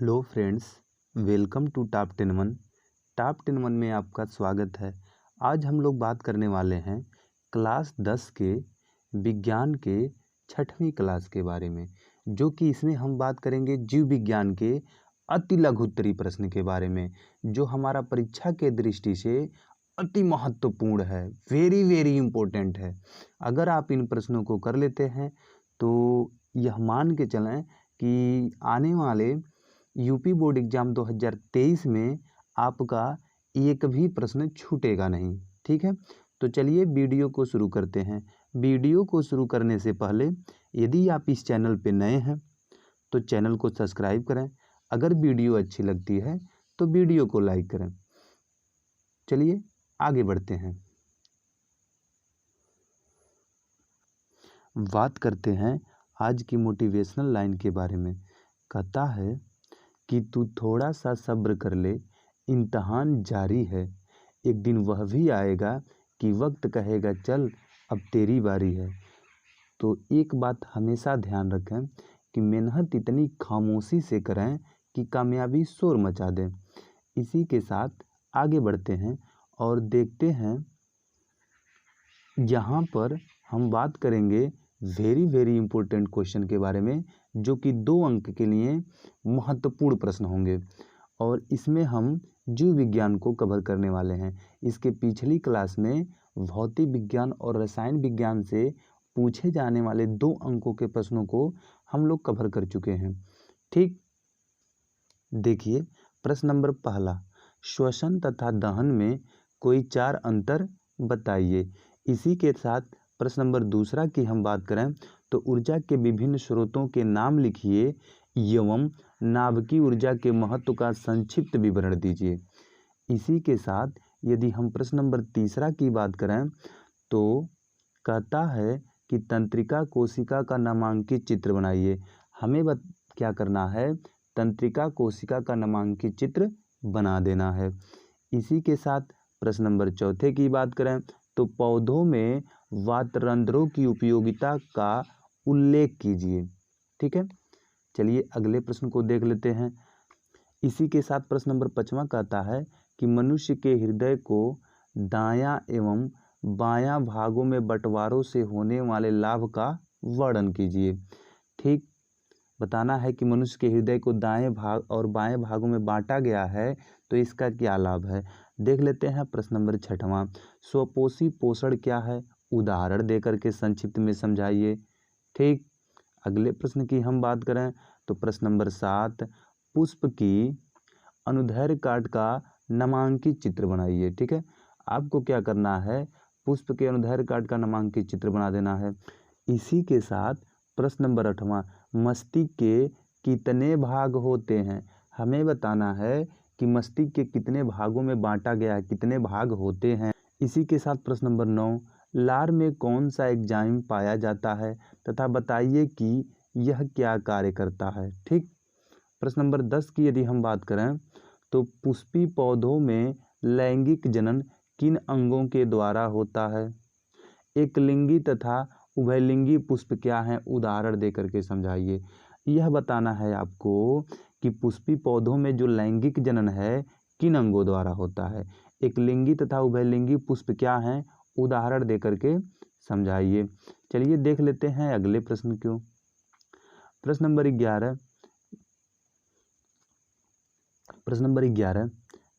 Hello friends, welcome to top 10 one. Top 10 one में आपका स्वागत है। आज हम लोग बात करने वाले हैं क्लास 10 के विज्ञान के 6वीं क्लास के बारे में, जो कि इसमें हम बात करेंगे जीव विज्ञान के अति लघुत्तरी प्रश्न के बारे में, जो हमारा परीक्षा के दृष्टि से अति महत्वपूर्ण है, वेरी वेरी इम्पोर्टेंट है। अगर आप इन प्रश्नों को कर लेते हैं तो यह मान के चलें कि आने वाले यूपी बोर्ड एग्जाम 2023 में आपका एक भी प्रश्न छूटेगा नहीं। ठीक है, तो चलिए वीडियो को शुरू करते हैं। वीडियो को शुरू करने से पहले यदि आप इस चैनल पे नए हैं तो चैनल को सब्सक्राइब करें। अगर वीडियो अच्छी लगती है तो वीडियो को लाइक करें। चलिए आगे बढ़ते हैं। बात करते हैं आज की मोटिवेशनल लाइन के बारे में। कहता है कि तू थोड़ा सा सब्र कर ले, इम्तहान जारी है। एक दिन वह भी आएगा कि वक्त कहेगा चल अब तेरी बारी है। तो एक बात हमेशा ध्यान रखें कि मेहनत इतनी खामोशी से करें कि कामयाबी शोर मचा दे। इसी के साथ आगे बढ़ते हैं और देखते हैं, यहाँ पर हम बात करेंगे वेरी वेरी इंपॉर्टेंट क्वेश्चन के बारे में, जो कि 2 अंक के लिए महत्वपूर्ण प्रश्न होंगे और इसमें हम जीव विज्ञान को कवर करने वाले हैं। इसके पिछली क्लास में भौतिक विज्ञान और रसायन विज्ञान से पूछे जाने वाले 2 अंकों के प्रश्नों को हम लोग कवर कर चुके हैं। ठीक, देखिए प्रश्न नंबर पहला, श्वसन तथा दहन में कोई 4 अंतर बताइए। इसी के साथ प्रश्न नंबर दूसरा की हम बात करें तो ऊर्जा के विभिन्न स्रोतों के नाम लिखिए एवं नाभिकीय ऊर्जा के महत्व का संक्षिप्त विवरण दीजिए। इसी के साथ यदि हम प्रश्न नंबर तीसरा की बात करें तो कहता है कि तंत्रिका कोशिका का नामांकित चित्र बनाइए। हमें क्या करना है, तंत्रिका कोशिका का नामांकित चित्र बना देना है। इसी के साथ प्रश्न नंबर चौथे की बात करें तो पौधों में वातरंध्रों की उपयोगिता का उल्लेख कीजिए। ठीक है, चलिए अगले प्रश्न को देख लेते हैं। इसी के साथ प्रश्न नंबर 5वां कहता है कि मनुष्य के हृदय को दायां एवं बायां भागों में बंटवारों से होने वाले लाभ का वर्णन कीजिए। ठीक, बताना है कि मनुष्य के हृदय को दाएं भाग और बाएं भागों में बांटा गया है तो इसका क्या लाभ है। देख लेते हैं प्रश्न नंबर 6वां, स्वपोषी पोषण क्या है, उदाहरण देकर के संक्षिप्त में समझाइए। ठीक, अगले प्रश्न की हम बात करें तो प्रश्न नंबर 7, पुष्प की अनुदैर्घ्य काट का नामांकित चित्र बनाइए। ठीक है, आपको क्या करना है, पुष्प के अनुदैर्घ्य काट का नामांकित चित्र बना देना है। इसी के साथ प्रश्न नंबर 8वां, मस्तिष्क के कितने भाग होते हैं। हमें बताना है कि मस्तिष्क के कितने भागों में बांटा गया है, कितने भाग होते हैं। इसी के साथ प्रश्न नंबर 9, लार में कौन सा एंजाइम पाया जाता है तथा बताइए कि यह क्या कार्य करता है। ठीक, प्रश्न नंबर 10 की यदि हम बात करें तो पुष्पीय पौधों में लैंगिक जनन किन अंगों के द्वारा होता है। एक लिंगी तथा उभयलिंगी पुष्प क्या है, उदाहरण देकर के समझाइए। यह बताना है आपको कि पुष्पीय पौधों में जो लैंगिक जनन है किन अंगों द्वारा होता है। एक लिंगी तथा उभयलिंगी पुष्प क्या है, उदाहरण देकर के समझाइए। चलिए देख लेते हैं अगले प्रश्न को। प्रश्न नंबर 11,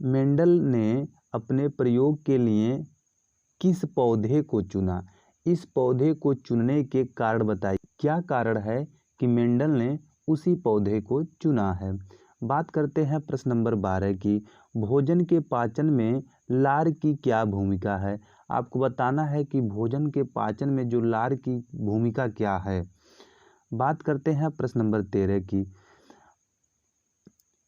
मेंडल ने अपने प्रयोग के लिए किस पौधे को चुना। इस पौधे को चुनने के कारण बताइए। क्या कारण है कि मेंडल ने उसी पौधे को चुना है। बात करते हैं प्रश्न नंबर 12 की, भोजन के पाचन में लार की क्या भूमिका है। आपको बताना है कि भोजन के पाचन में जो लार की भूमिका क्या है। बात करते हैं प्रश्न नंबर 13 की,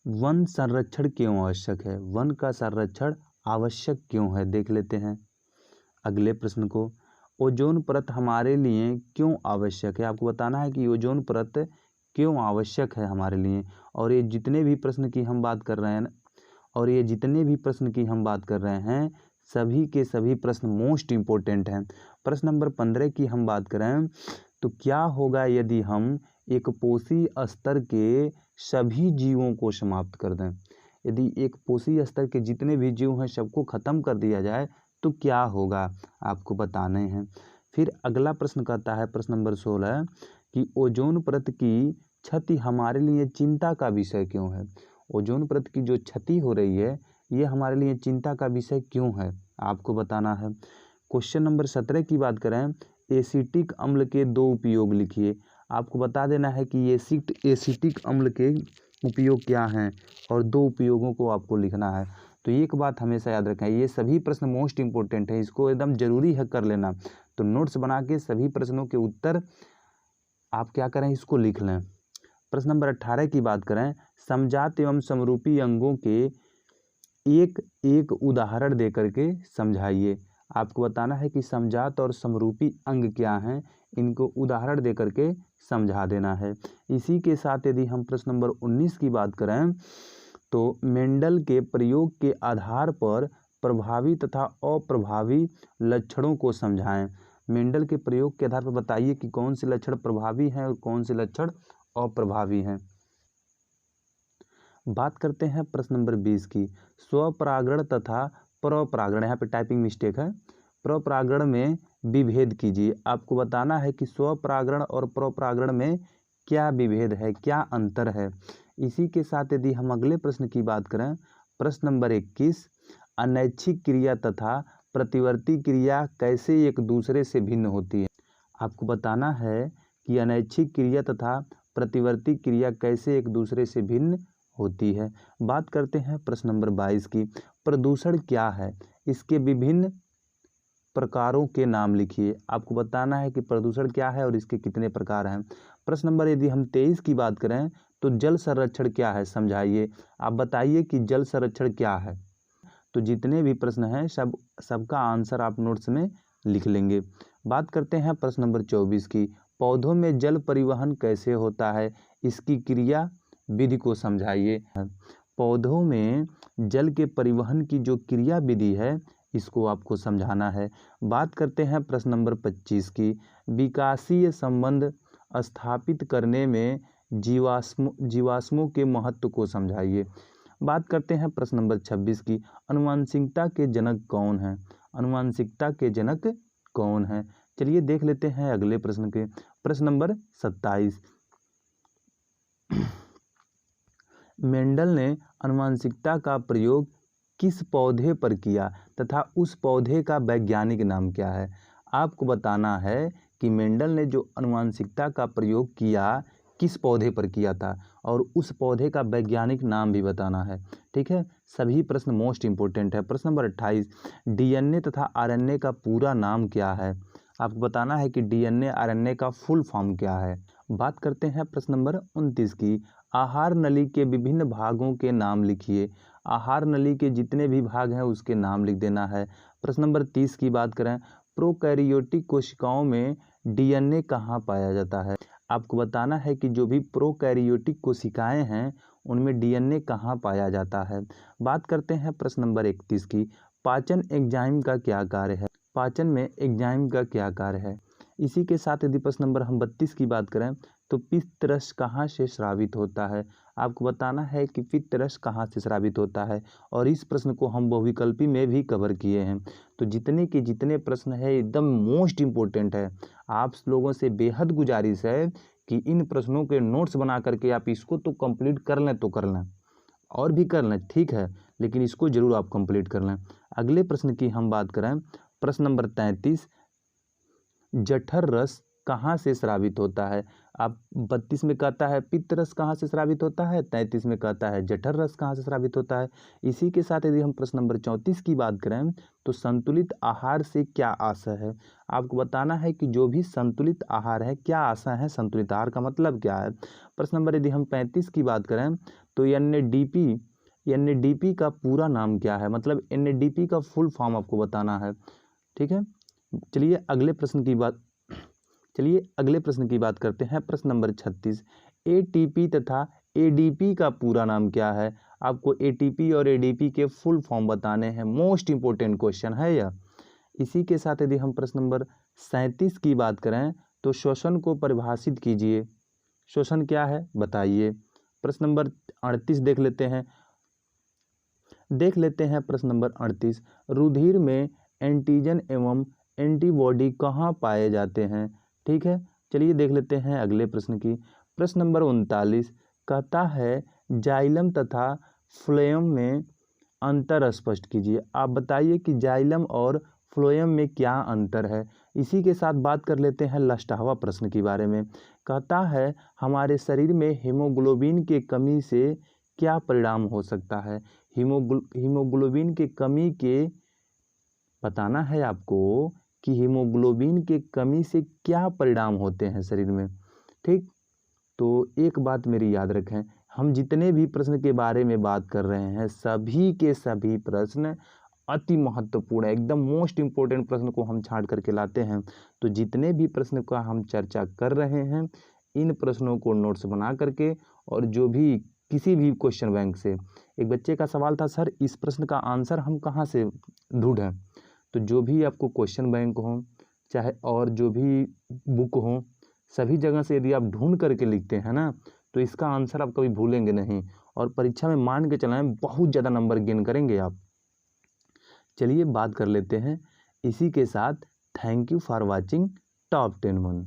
वन संरक्षण क्यों आवश्यक है। वन का संरक्षण आवश्यक क्यों है, देख लेते हैं अगले प्रश्न को। ओजोन परत हमारे लिए क्यों आवश्यक है। आपको बताना है कि ओजोन परत क्यों आवश्यक है हमारे लिए। और ये जितने भी प्रश्न की हम बात कर रहे हैं सभी के सभी प्रश्न मोस्ट इम्पोर्टेंट हैं। प्रश्न नंबर 15 की हम बात करें तो क्या होगा यदि हम एक पोषी स्तर के सभी जीवों को समाप्त कर दें। यदि एक पोषी स्तर के जितने भी जीव हैं सबको ख़त्म कर दिया जाए तो क्या होगा, आपको बताने हैं। फिर अगला प्रश्न कहता है, प्रश्न नंबर 16, कि ओजोन परत की क्षति हमारे लिए चिंता का विषय क्यों है। ओजोन परत की जो क्षति हो रही है ये हमारे लिए चिंता का विषय क्यों है, आपको बताना है। क्वेश्चन नंबर 17 की बात करें, एसिटिक अम्ल के दो उपयोग लिखिए। आपको बता देना है कि एसिटिक अम्ल के उपयोग क्या हैं और दो उपयोगों को आपको लिखना है। तो एक बात हमेशा याद रखें, ये सभी प्रश्न मोस्ट इंपॉर्टेंट है, इसको एकदम जरूरी है कर लेना। तो नोट्स बना के सभी प्रश्नों के उत्तर आप क्या करें, इसको लिख लें। प्रश्न नंबर 18 की बात करें, समजात एवं समरूपी अंगों के एक एक उदाहरण दे करके समझाइए। आपको बताना है कि समजात और समरूपी अंग क्या हैं, इनको उदाहरण दे करके समझा देना है। इसी के साथ यदि हम प्रश्न नंबर 19 की बात करें तो मेंडल के प्रयोग के आधार पर प्रभावी तथा अप्रभावी लक्षणों को समझाएं। मेंडल के प्रयोग के आधार पर बताइए कि कौन से लक्षण प्रभावी हैं और कौन से लक्षण अप्रभावी हैं। बात करते हैं प्रश्न नंबर 20 की, स्वपरागण तथा परपरागण, यहाँ पे टाइपिंग मिस्टेक है, परपरागण में विभेद कीजिए। आपको बताना है कि स्वपरागण और परपरागण में क्या विभेद है, क्या अंतर है। इसी के साथ यदि हम अगले प्रश्न की बात करें, प्रश्न नंबर 21, अनैच्छिक क्रिया तथा प्रतिवर्ती क्रिया कैसे एक दूसरे से भिन्न होती है। आपको बताना है कि अनैच्छिक क्रिया तथा प्रतिवर्ती क्रिया कैसे एक दूसरे से भिन्न होती है। बात करते हैं प्रश्न नंबर 22 की, प्रदूषण क्या है, इसके विभिन्न प्रकारों के नाम लिखिए। आपको बताना है कि प्रदूषण क्या है और इसके कितने प्रकार हैं। प्रश्न नंबर यदि हम 23 की बात करें तो जल संरक्षण क्या है, समझाइए। आप बताइए कि जल संरक्षण क्या है। तो जितने भी प्रश्न हैं सबका आंसर आप नोट्स में लिख लेंगे। बात करते हैं प्रश्न नंबर 24 की, पौधों में जल परिवहन कैसे होता है, इसकी क्रिया विधि को समझाइए। पौधों में जल के परिवहन की जो क्रिया विधि है इसको आपको समझाना है। बात करते हैं प्रश्न नंबर 25 की, विकासीय संबंध स्थापित करने में जीवाश्मों के महत्व को समझाइए। बात करते हैं प्रश्न नंबर 26 की, अनुवांशिकता के जनक कौन है, अनुवांशिकता के जनक कौन है। चलिए देख लेते हैं अगले प्रश्न के। प्रश्न नंबर 27, मेंडल ने अनुवांशिकता का प्रयोग किस पौधे पर किया तथा उस पौधे का वैज्ञानिक नाम क्या है। आपको बताना है कि मेंडल ने जो अनुवांशिकता का प्रयोग किया किस पौधे पर किया था और उस पौधे का वैज्ञानिक नाम भी बताना है। ठीक है, सभी प्रश्न मोस्ट इंपोर्टेंट है। प्रश्न नंबर 28, डीएनए तथा आरएनए का पूरा नाम क्या है। आपको बताना है कि डीएनए आरएनए का फुल फॉर्म क्या है। बात करते हैं प्रश्न नंबर 29 की, आहार नली के विभिन्न भागों के नाम लिखिए। आहार नली के जितने भी भाग हैं उसके नाम लिख देना है। प्रश्न नंबर 30 की बात करें, प्रोकैरियोटिक कोशिकाओं में डीएनए कहाँ पाया जाता है। आपको बताना है कि जो भी प्रोकैरियोटिक कोशिकाएं हैं उनमें डीएनए कहाँ पाया जाता है। बात करते हैं प्रश्न नंबर 31 की, पाचन एंजाइम का क्या कार्य है। पाचन में एंजाइम का क्या कार्य है। इसी के साथ यदि प्रश्न नंबर हम 32 की बात करें तो पित्तरस कहाँ से स्रावित होता है। आपको बताना है कि पित्तरस कहाँ से स्रावित होता है और इस प्रश्न को हम बहुविकल्पी में भी कवर किए हैं। तो जितने के जितने प्रश्न है एकदम मोस्ट इम्पोर्टेंट है। आप लोगों से बेहद गुजारिश है कि इन प्रश्नों के नोट्स बना करके आप इसको तो कंप्लीट कर लें तो कर लें और भी कर लें, ठीक है, लेकिन इसको जरूर आप कंप्लीट कर लें। अगले प्रश्न की हम बात करें, प्रश्न नंबर 33, जठर रस कहाँ से स्रावित होता है। आप 32 में कहता है पित्त रस कहाँ से स्रावित होता है, 33 में कहता है जठर रस कहाँ से स्रावित होता है। इसी के साथ यदि हम प्रश्न नंबर 34 की बात करें तो संतुलित आहार से क्या आशय है। आपको बताना है कि जो भी संतुलित आहार है क्या आशय है, संतुलित आहार का मतलब क्या है। प्रश्न नंबर यदि हम 35 की बात करें तो एनएडीपी का पूरा नाम क्या है, मतलब एनएडीपी का फुल फॉर्म आपको बताना है। ठीक है, चलिए अगले प्रश्न की बात करते हैं। प्रश्न नंबर 36, एटीपी तथा एडीपी का पूरा नाम क्या है। आपको एटीपी और एडीपी के फुल फॉर्म बताने हैं, मोस्ट इंपोर्टेंट क्वेश्चन है यह। इसी के साथ यदि हम प्रश्न नंबर 37 की बात करें तो श्वसन को परिभाषित कीजिए। श्वसन क्या है बताइए। प्रश्न नंबर 38 देख लेते हैं। प्रश्न नंबर 38, रुधिर में एंटीजन एवं एंटीबॉडी कहाँ पाए जाते हैं? ठीक है, चलिए देख लेते हैं अगले प्रश्न की। प्रश्न नंबर 39 कहता है जाइलम तथा फ्लोएम में अंतर स्पष्ट कीजिए। आप बताइए कि जाइलम और फ्लोएम में क्या अंतर है। इसी के साथ बात कर लेते हैं लास्टवा प्रश्न के बारे में। कहता है हमारे शरीर में हीमोग्लोबिन की कमी से क्या परिणाम हो सकता है? हीमोग्लोबिन की कमी के बताना है आपको कि हीमोग्लोबिन के कमी से क्या परिणाम होते हैं शरीर में। ठीक, तो एक बात मेरी याद रखें, हम जितने भी प्रश्न के बारे में बात कर रहे हैं सभी के सभी प्रश्न अति महत्वपूर्ण है, एकदम मोस्ट इम्पोर्टेंट प्रश्न को हम छांट करके लाते हैं। तो जितने भी प्रश्न का हम चर्चा कर रहे हैं इन प्रश्नों को नोट्स बना करके, और जो भी किसी भी क्वेश्चन बैंक से, एक बच्चे का सवाल था सर इस प्रश्न का आंसर हम कहाँ से ढूंढें, तो जो भी आपको क्वेश्चन बैंक हो चाहे और जो भी बुक हो सभी जगह से यदि आप ढूंढ करके लिखते हैं ना तो इसका आंसर आप कभी भूलेंगे नहीं, और परीक्षा में मान के चलाएं बहुत ज़्यादा नंबर गेन करेंगे आप। चलिए बात कर लेते हैं इसी के साथ। Thank you for watching top 10 one.